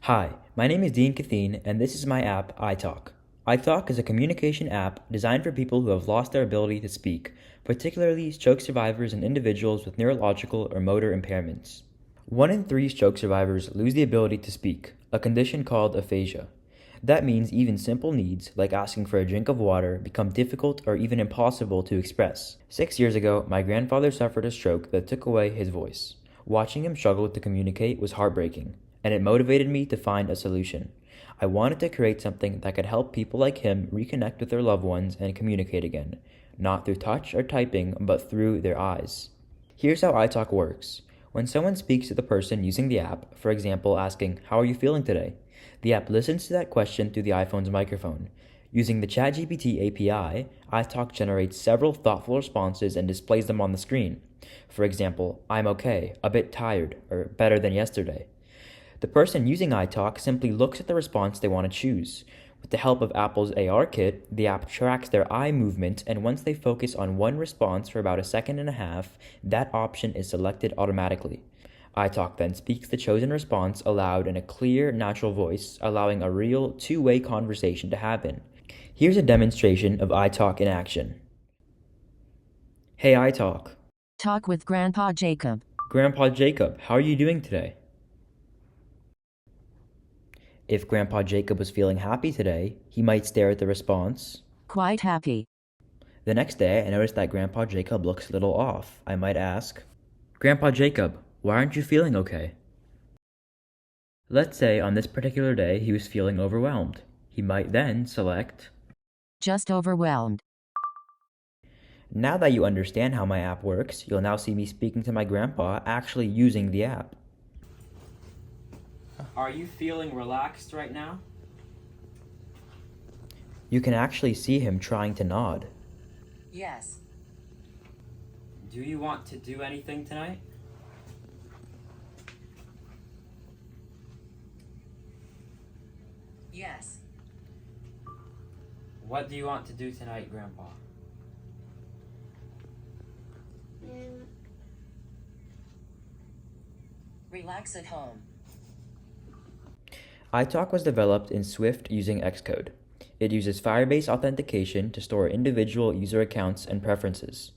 Hi, my name is Dean Cathene, and this is my app, EyeTalk. EyeTalk is a communication app designed for people who have lost their ability to speak, particularly stroke survivors and individuals with neurological or motor impairments. 1 in 3 stroke survivors lose the ability to speak, a condition called aphasia. That means even simple needs, like asking for a drink of water, become difficult or even impossible to express. 6 years ago, my grandfather suffered a stroke that took away his voice. Watching him struggle to communicate was heartbreaking, and it motivated me to find a solution. I wanted to create something that could help people like him reconnect with their loved ones and communicate again, not through touch or typing, but through their eyes. Here's how iTalk works. When someone speaks to the person using the app, for example asking, "How are you feeling today?" the app listens to that question through the iPhone's microphone. Using the ChatGPT API, iTalk generates several thoughtful responses and displays them on the screen. For example, "I'm okay, a bit tired," or "better than yesterday." The person using iTalk simply looks at the response they want to choose. With the help of Apple's AR kit, the app tracks their eye movement, and once they focus on one response for about a second and a half, that option is selected automatically. iTalk then speaks the chosen response aloud in a clear, natural voice, allowing a real, two-way conversation to happen. Here's a demonstration of iTalk in action. Hey iTalk. Talk with Grandpa Jacob. Grandpa Jacob, how are you doing today? If Grandpa Jacob was feeling happy today, he might stare at the response. Quite happy. The next day, I noticed that Grandpa Jacob looks a little off. I might ask, "Grandpa Jacob, why aren't you feeling okay?" Let's say on this particular day he was feeling overwhelmed. He might then select, Just overwhelmed. Now that you understand how my app works, you'll now see me speaking to my grandpa actually using the app. Are you feeling relaxed right now? You can actually see him trying to nod. Yes. Do you want to do anything tonight? Yes. What do you want to do tonight, Grandpa? Relax at home. iTalk was developed in Swift using Xcode. It uses Firebase authentication to store individual user accounts and preferences,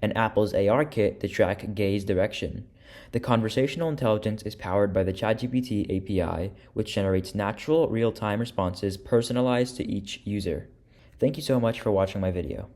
and Apple's AR kit to track gaze direction. The conversational intelligence is powered by the ChatGPT API, which generates natural, real-time responses personalized to each user. Thank you so much for watching my video.